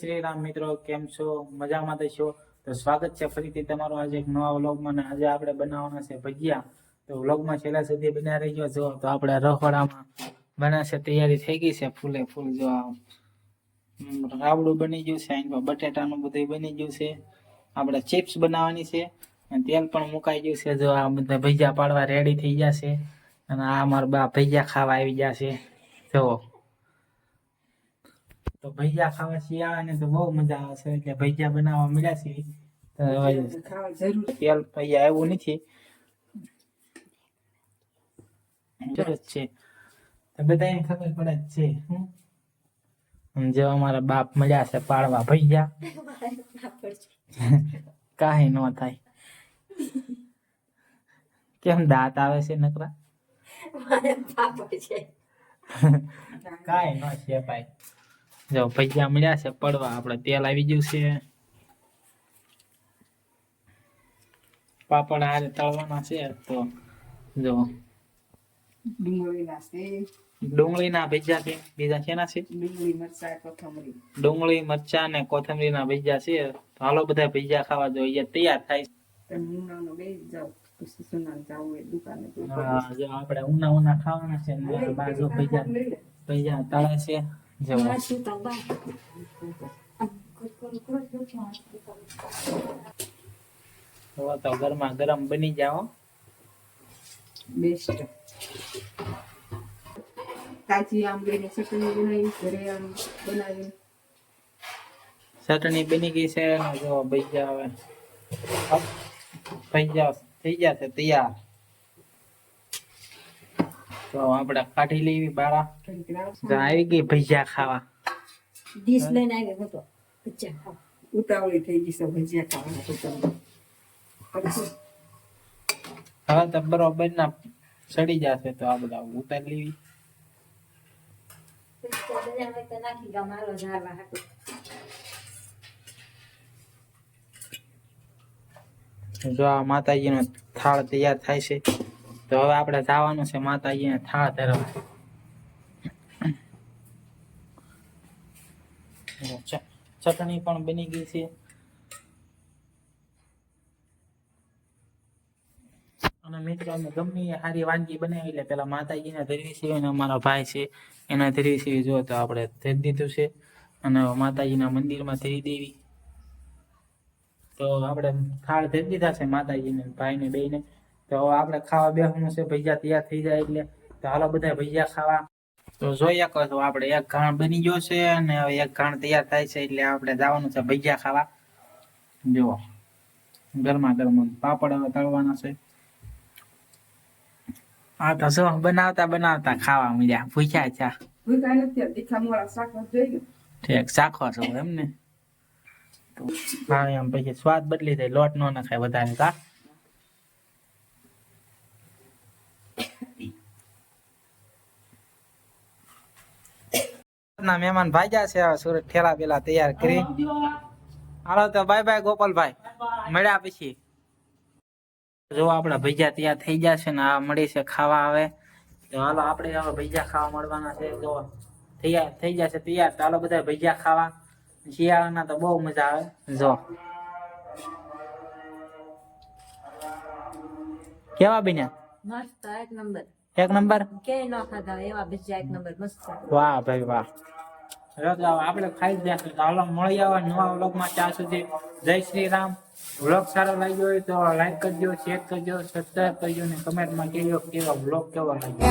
શ્રી રામ મિત્રો, કેમ છો? મજામાં તો છો? તો સ્વાગત છે ફરીથી તમારું આજે એક નવા વ્લોગમાં. આજે આપણે બનાવવાના છે ભજીયા. તો વ્લોગમાં છેલ્લા સુધી બન્યા રહી ગયો. જો તો આપણે રખોડામાં બનાવશે, તૈયારી થઈ ગઈ છે ફૂલે ફૂલ. જો રાવડું બની ગયું છે, અહીં બટેટાનું બધું બની ગયું છે. આપણે ચિપ્સ બનાવવાની છે અને તેલ પણ મુકાઈ ગયું છે. જો આ બધા ભજીયા પાડવા રેડી થઈ ગયા છે અને આ અમારા બા ભજીયા ખાવા આવી ગયા છે. જો તો ભજીયા ખાવા શિયાળાને તો બહુ મજા આવે છે, એટલે ભજીયા બનાવવા મળ્યા છે. તેલ ભજીયા એવું નથી જરૂર છે, તો બધાને ખબર પડે જ છે. જો અમારા બાપ મળ્યા છે પાડવા ભજીયા. કાંઈ ન થાય. કેમ દાંત આવે છે નકરા? કાંઈ ન છે ભાઈ. જો ભજીયા મળ્યા છે પડવા, આપણે તેલ આવી ગયું છે. પાપડ હારે તળવાના છે. તો જો ડુંગળીના ભજીયા છે. બીજા શેના છે? ડુંગળી મરચા ને કોથમરી ના ભજીયા છે. હાલો બધા ભજીયા ખાવા જોઈએ, તૈયાર થાય છે. જો આપણે ઉના ખાવાના છે. બાજુ ભજીયા તળે છે. તો ગરમા ગરમ બની જાઓ. બેસ્ટ કાચી આંબલીની ચટણી બનાવી, ઘરે બનાવી. ચટણી બની ગઈ છે. જો ભજીયા હવે ભજીયા થઈ ગયા છે તૈયાર. તો આપણે કાઢી લેવી બાળા. આવી ગઈ ભજીયા ખાવા. ડીશ લઈને આવી હતો ભજીયા ખાવા. ઉતાવળી થઈ ગઈ છે ભજીયા ખાવાના. હવે તો બરોબર ના સડી જશે, તો આ બધા ઉતારી લેવી. જો આ માતાજીનો થાળ તૈયાર થાય છે. તો હવે આપણે જવાનું છે માતાજીને થાળ ધરવા. ચટણી પણ બની ગઈ છે. અને મિત્રો અમે ગમે સારી વાનગી બનાવી એટલે પેલા માતાજીને ધરવી છે અને અમારા ભાઈ છે એના ધરવી છે. જો તો આપણે ધરી દીધું છે અને માતાજીના મંદિરમાં ધરી દેવી. તો આપણે થાળ ધરી દીધા છે માતાજીને ભાઈને બેયને. તો આપણે ખાવા બેસવાનું છે. ભજીયા તૈયાર થઈ જાય એટલે તો હાલો બધા ભજીયા ખાવા. તો જોઈએ કહો તો આપણે એક ઘાણ બની ગયો છે અને હવે એક ઘાણ તૈયાર થાય છે, એટલે આપણે જવાનું છે ભજીયા ખાવા. જુઓ ગરમા ગરમ પાપડ હવે તળવાના છે. હા તો શું બનાવતા ખાવા મળ્યા. પૂછ્યા ચા ઠીક શાખો છો એમ ને? હા એમ પછી સ્વાદ બદલી જાય, લોટ નો નખાય વધારે. કા ના મહેમાન ભાગ્યા છે. સુરત ઠેલા પેલા તૈયાર કરી. હાલો તો બાય બાય ગોપાલભાઈ, મળ્યા પછી. જો આપડા ભજીયા તૈયાર થઈ ગયા છે ને આ મળી છે ખાવા. આવે તો હાલો આપણે હવે ભજીયા ખાવા મળવાના છે. જો તૈયાર થઈ ગયા છે તૈયાર. તો હાલો બધા ભજીયા ખાવા. શિયાળાના તો બહુ મજા આવે. જો કેવા બન્યા? મસ્ત એક નંબર. એક નંબર. કે ન ખાધા એવા ભજીયા એક નંબર મસ્ત. વાહ ભાઈ વાહ. આપણે ખાઈ જ જશું. હાલો મળી આવા નવા વ્લોગમાં. ત્યાં સુધી જય શ્રી રામ. વ્લોગ સારો લાગ્યો હોય તો લાઈક કરજો, શેર કરજો, સબસ્ક્રાઈબ કરજો અને કમેન્ટમાં કહેજો કેવો વ્લોગ કેવો લાગ્યો.